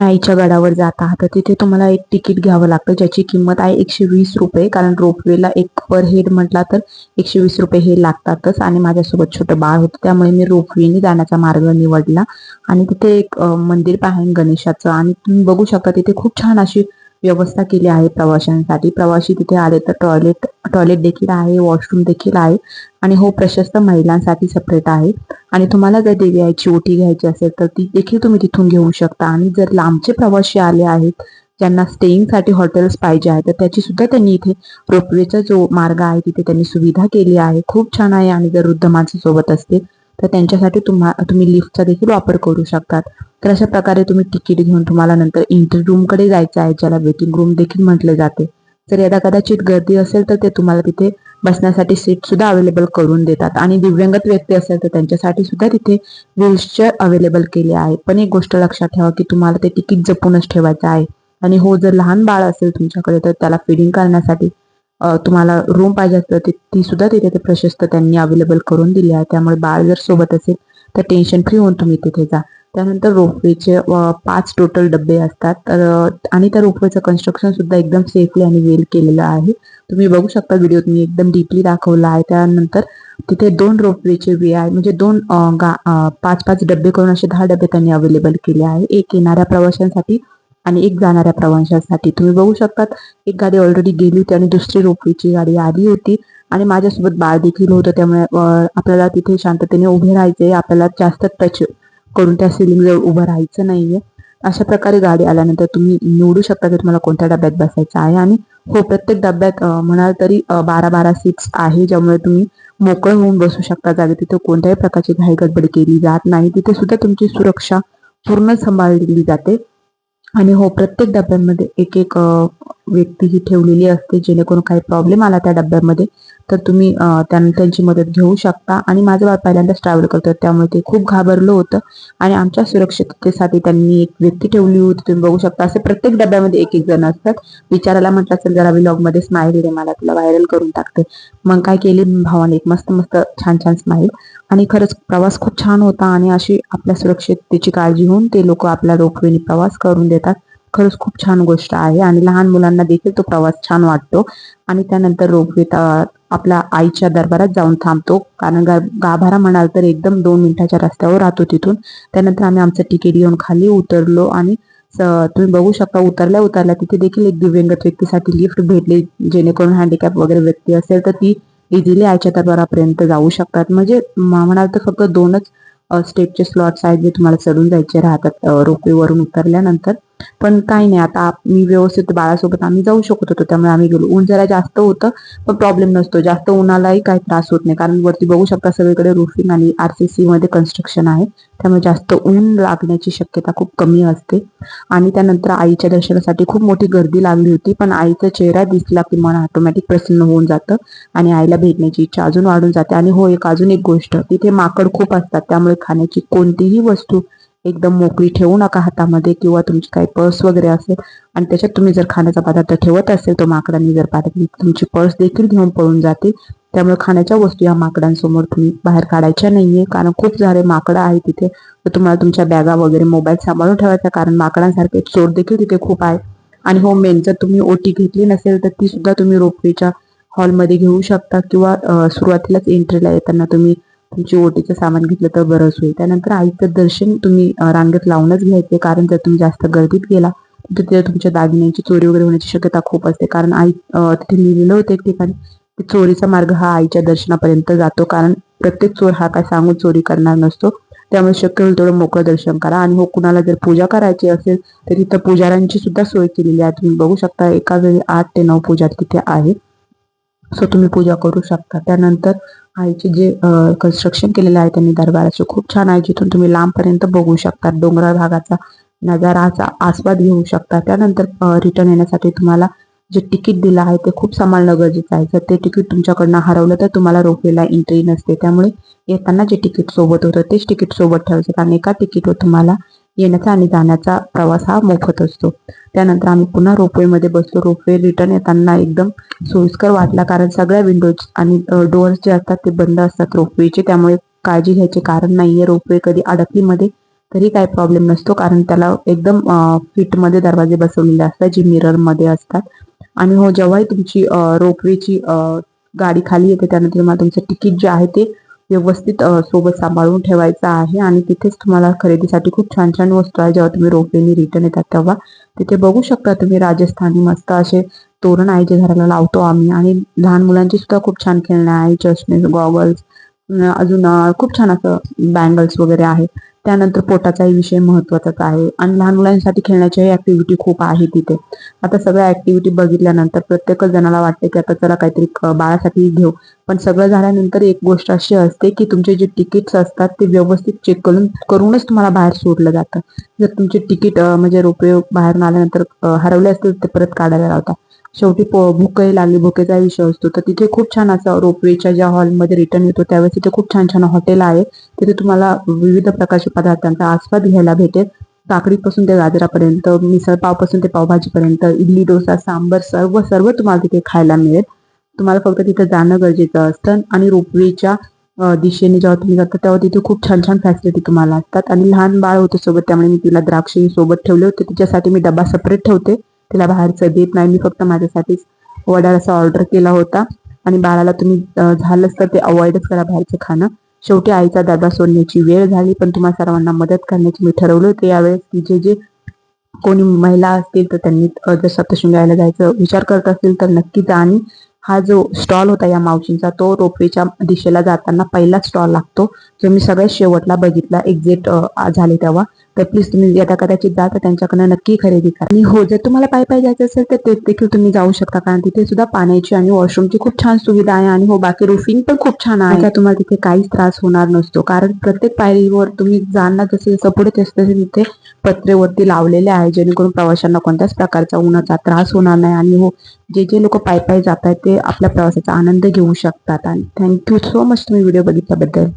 आईच्या गडावर जात आहात तर तिथे तुम्हाला एक तिकीट घ्यावं लागतं, ज्याची किंमत आहे 120 रुपये. कारण रोपवेला एक पर हेड म्हटला तर 120 रुपये हे लागतातच. आणि माझ्यासोबत छोटं बाळ होतं, त्यामुळे मी रोपवेने जाण्याचा मार्ग निवडला. आणि तिथे एक मंदिर आहे गणेशाचं, आणि तुम्ही बघू शकता तिथे खूप छान अशी व्यवस्था केली आहे प्रवाशांसाठी. प्रवासी तिथे आले तर टॉयलेट देखील आहे, वॉशरूम देखील आहे. आणि हो, प्रशस्त महिलांसाठी सेपरेट आहे. आणि तुम्हाला जर देवी आईची ओटी घ्यायची असेल तर ती देखील तुम्ही तिथून घेऊ शकता. आणि जर लांबचे प्रवासी आले आहेत, ज्यांना स्टेईंगसाठी हॉटेल्स पाहिजे आहेत, तर त्याची सुद्धा त्यांनी इथे रोपवेचा जो मार्ग आहे तिथे त्यांनी सुविधा केली आहे. खूप छान आहे. आणि जर वृद्ध माणसं सोबत असतील तर त्यांच्यासाठी तुम्ही लिफ्टचा देखील वापर करू शकतात. तर अशा प्रकारे तुम्ही तिकीट घेऊन तुम्हाला नंतर एंट्री रूमकडे जायचं आहे, ज्याला वेटिंग रूम देखील म्हटले जाते. जर यदा कदाचित गर्दी असेल तर ते तुम्हाला तिथे बसण्यासाठी सीट सुद्धा अवेलेबल करून देतात. आणि दिव्यांगत व्यक्ती असेल तर त्यांच्यासाठी सुद्धा तिथे व्हीलचेअर अवेलेबल केले आहे. पण एक गोष्ट लक्षात ठेवा की तुम्हाला ते तिकीट जपूनच ठेवायचं आहे. आणि हो, जर लहान बाळ असेल तुमच्याकडे तर त्याला फिडिंग करण्यासाठी तुम्हाला रूम पाहिजे असेल तर ती सुद्धा तिथे ते प्रशस्त त्यांनी अवेलेबल करून दिली आहे. त्यामुळे बाळ जर सोबत असेल तर टेन्शन फ्री होऊन तुम्ही तिथे जा. त्यानंतर रोपवेचे 5 टोटल डबे असतात. तर आणि त्या रोपवेचं कन्स्ट्रक्शन सुद्धा एकदम सेफली आणि वेल केलेलं आहे. तुम्ही बघू शकता व्हिडिओत मी एकदम डीपली दाखवला आहे. त्यानंतर तिथे 2 रोपवेचे वे आहे, म्हणजे 5-5 डबे करून असे 10 डबे त्यांनी अवेलेबल केले आहे. एक येणाऱ्या प्रवाशांसाठी आणि एक जाणाऱ्या प्रवाशांसाठी. तुम्ही बघू शकतात एक गाडी ऑलरेडी गेली होती आणि दुसरी रोपवेची गाडी आली होती. आणि माझ्यासोबत बाळ देखील होतं, त्यामुळे आपल्याला तिथे शांततेने उभे राहायचे. आपल्याला जास्त टच करून त्या सिलिंगजवळ उभं राहायचं नाहीये. अशा प्रकारे गाडी आल्यानंतर तुम्ही निवडू शकता की तुम्हाला कोणत्या डब्यात बसायचं आहे. आणि हो, प्रत्येक डब्यात म्हणाल तरी 12-12 सीट्स आहे, ज्यामुळे तुम्ही मोकळं होऊन बसू शकता जागे. तिथे कोणत्याही प्रकारची घाई गडबड केली जात नाही. तिथे सुद्धा तुमची सुरक्षा पूर्ण सांभाळली जाते. आणि हो, प्रत्येक डब्यांमध्ये एक एक व्यक्ती ही ठेवलेली असते, जेणेकरून काही प्रॉब्लेम आला त्या डब्यामध्ये तर तुम्ही त्यांची मदत घेऊ शकता. आणि माझं बाळ पहिल्यांदाच ट्रॅव्हल करतं, त्यामुळे ते खूप घाबरलं होतं. आणि आमच्या सुरक्षिततेसाठी त्यांनी एक व्यक्ती ठेवली होती. तुम्ही बघू शकता असे प्रत्येक डब्यामध्ये एक एक जण असतात. विचारायला म्हटलं असेल जरा व्लॉगमध्ये स्माईल दे मला, तुला व्हायरल करून टाकते. मग काय केली भावाने, एक मस्त मस्त छान छान स्माईल. आणि खरंच प्रवास खूप छान होता. आणि अशी आपल्या सुरक्षिततेची काळजी घेऊन ते लोक आपल्या रोपवेने प्रवास करून देतात. खरंच खूप छान गोष्ट आहे. आणि लहान मुलांना देखील तो प्रवास छान वाटतो. आणि त्यानंतर रोपवेत आपल्या आईच्या दरबारात जाऊन थांबतो. कारण गाभारा म्हणाल तर एकदम 2 मिनिटाच्या रस्त्यावर राहतो तिथून. त्यानंतर आम्ही आमचं तिकीट घेऊन खाली उतरलो. आणि तुम्ही बघू शकता उतरल्या तिथे देखील एक दिव्यांगत व्यक्तीसाठी लिफ्ट भेटली, जेणेकरून हँडिकॅप वगैरे व्यक्ती असेल तर ती इझिली आईच्या दरबारापर्यंत जाऊ शकतात. म्हणजे म्हणाल तर फक्त 2च स्टेपचे स्लॉट्स आहेत जे तुम्हाला चढून जायचे राहतात रोपवेवरून उतरल्यानंतर. पण काही नाही, आता मी व्यवस्थित बाळासोबत आम्ही जाऊ शकत होतो, त्यामुळे आम्ही गेलो. ऊन जरा जास्त होतं पण प्रॉब्लेम नसतो, जास्त उन्हालाही काही त्रास होत नाही. कारण वरती बघू शकता सगळीकडे रूफिंग आणि RCC मध्ये कन्स्ट्रक्शन आहे, त्यामुळे जास्त ऊन लागण्याची शक्यता खूप कमी असते. आणि त्यानंतर आईच्या दर्शनासाठी खूप मोठी गर्दी लागली होती, पण आईचा चेहरा दिसला की मन ऑटोमॅटिक प्रसन्न होऊन जातं आणि आईला भेटण्याची इच्छा अजून वाढून जाते. आणि हो, अजून एक गोष्ट, तिथे माकड खूप असतात, त्यामुळे खाण्याची कोणतीही वस्तू एकदम मोकळी ठेवू नका हातामध्ये, किंवा तुमची काही पर्स वगैरे असेल आणि त्याच्यात तुम्ही जर खाण्याचा पदार्थ ठेवत असेल तो माकडांनी जर पाहिजे तुमची पर्स देखील घेऊन पळून जाते. त्यामुळे खाण्याच्या वस्तू या माकडांसमोर तुम्ही बाहेर काढायच्या नाहीये, कारण खूप सारे माकडं आहेत तिथे. तर तुम्हाला तुमच्या बॅगा वगैरे मोबाईल सांभाळून ठेवायचा, कारण माकडांसारखे चोर देखील तिथे खूप आहे. आणि हो, मेन जर तुम्ही ओटी घेतली नसेल तर ती सुद्धा तुम्ही रोपवेच्या हॉलमध्ये घेऊ शकता, किंवा सुरुवातीलाच एंट्रीला येताना तुम्ही तुमची ओटीचं सामान घेतलं तर बरंच होईल. त्यानंतर आईचं दर्शन तुम्ही रांगेत लावूनच घ्यायचे, कारण जर तुम्ही जास्त गर्दीत गेला तर तिथे तुमच्या दागिन्यांची चोरी वगैरे होण्याची शक्यता खूप असते. कारण आई तिथे लिहिलेलं होतं एक ठिकाणी की चोरीचा मार्ग हा आईच्या दर्शनापर्यंत जातो, कारण प्रत्येक चोर हा काय सांगून चोरी करणार नसतो. त्यामुळे शक्य होईल तेवढं मोकळं दर्शन करा. आणि हो, कुणाला जर पूजा करायची असेल तर तिथं पुजाऱ्यांची सुद्धा सोय केलेली आहे. तुम्ही बघू शकता एका वेळी 8 ते 9 पुजारी तिथे आहे, सो तुम्ही पूजा करू शकता. त्यानंतर आईचे जे कन्स्ट्रक्शन केलेलं आहे त्यांनी दरबाराचे खूप छान आहे, जिथून तुम्ही लांबपर्यंत बघू शकता, डोंगराळ भागाचा नजाराचा आस्वाद घेऊ शकता. त्यानंतर रिटर्न येण्यासाठी तुम्हाला जे तिकीट दिलं आहे ते खूप सांभाळणं गरजेचं आहे. जर ते तिकीट तुमच्याकडनं हरवलं तर तुम्हाला रोपवेला एंट्री नसते. त्यामुळे येताना जे तिकीट सोबत होतं तेच तिकीट सोबत ठेवायचं, कारण एका तिकीटवर तुम्हाला येण्याचा आणि जाण्याचा प्रवास हा मोफत असतो. त्यानंतर आम्ही पुन्हा रोपवेमध्ये बसलो. रोपवे रिटर्न येताना एकदम सोयीस्कर वाटला, कारण सगळ्या विंडोज आणि डोअर्स जे असतात ते बंद असतात रोपवेचे, त्यामुळे काळजी घ्यायचे कारण नाहीये. रोपवे कधी अडकलीमध्ये तरी काही प्रॉब्लेम नसतो, कारण त्याला एकदम फिटमध्ये दरवाजे बसवलेले असतात जे मिररमध्ये असतात. आणि हो, जेव्हाही तुमची रोपवेची गाडी खाली येते त्यानंतर तुम्हाला तुमचं तिकीट जे आहे ते व्यवस्थित सोबत सांभाळून ठेवायचं आहे. आणि तिथेच तुम्हाला खरेदीसाठी खूप छान छान वस्तू आहे. जेव्हा तुम्ही रोपवेने रिटर्न येतात तेव्हा तिथे बघू शकता तुम्ही राजस्थानी मस्त असे तोरण आहे जे घराला लावतो आम्ही. आणि लहान मुलांची सुद्धा खूप छान खेळणे आहे, चष्मे, गॉगल्स, अजून खूप छान असं बँगल्स वगैरे आहे. त्यानंतर पोटाचाही विषय महत्वाचाच आहे. आणि लहान मुलांसाठी खेळण्याच्याही ऍक्टिव्हिटी खूप आहे तिथे. आता सगळ्या ऍक्टिव्हिटी बघितल्यानंतर प्रत्येकच जणाला वाटते की आता चला काहीतरी बाळासाठी घेऊ. पण सगळं झाल्यानंतर एक गोष्ट अशी असते की तुमचे जे तिकीट्स असतात ते व्यवस्थित चेक करूनच तुम्हाला बाहेर सोडलं जातं. जर तुमचे तिकीट म्हणजे रोपवे बाहेरून आल्यानंतर हरवले असतील ते परत काढायला लावतात. शेवटी भूकही लागली, भुकेचा विषय असतो. तर तिथे खूप छान असं रोपवेच्या ज्या हॉलमध्ये रिटर्न येतो त्यावेळेस तिथे खूप छान छान हॉटेल आहे. तिथे तुम्हाला विविध प्रकारचे पदार्थांचा आस्वाद घ्यायला भेटेल. काकडीपासून ते गाजरापर्यंत, मिसळपावपासून ते पावभाजीपर्यंत, इडली, डोसा, सांबर सर्व सर्व तुम्हाला तिथे खायला मिळेल. तुम्हाला फक्त तिथे जाणं गरजेचं असतं. आणि रोपवेच्या दिशेने जेव्हा तुम्ही जाता तेव्हा तिथे खूप छान छान फॅसिलिटी तुम्हाला असतात. आणि लहान बाळ होतं सोबत, त्यामुळे मी तिला द्राक्षही सोबत ठेवले होते. तिच्यासाठी मी डबा सेपरेट ठेवते, तिला बाहेरचं देत नाही. मी फक्त माझ्यासाठीच वडा असा ऑर्डर केला होता. आणि बाळाला तुम्ही झालंच तर ते अवॉइडच करा बाहेरचं खाणं. शेवटी आईचा डबा सोडण्याची वेळ झाली, पण तुम्हाला सर्वांना मदत करण्याची मी ठरवलं होते यावेळेस की जे कोणी महिला असतील तर त्यांनी जर सप्तशृंगीला जायचं विचार करत असतील तर नक्की जा. आणि हा जो स्टॉल होता या मावशींचा तो रोपवेच्या दिशेला जाताना पहिला स्टॉल लागतो, जो मी सगळ्यात शेवटला बघितला एक्झिट झाले तेव्हा. तर प्लीज तुम्ही यथा कदाचित जा तर त्यांच्याकडनं नक्की खरेदी करा. आणि हो, जर तुम्हाला पायी पायी जायचं असेल तर ते देखील तुम्ही जाऊ शकता, कारण तिथे सुद्धा पाण्याची आणि वॉशरूमची खूप छान सुविधा आहे. आणि हो, बाकी रुफिंग पण खूप छान आहे. तुम्हाला तिथे काहीच त्रास होणार नसतो, कारण प्रत्येक पायरीवर तुम्ही जाणार जसं जसं पुढे तसं तिथे पत्रेवरती लावलेले आहे, जेणेकरून प्रवाशांना कोणत्याच प्रकारचा उन्हाचा त्रास होणार नाही. आणि हो, जे जे लोक पायी पायी जात आहेत ते आपल्या प्रवासाचा आनंद घेऊ शकतात. आणि थँक्यू सो मच तुम्ही व्हिडिओ बघितल्याबद्दल.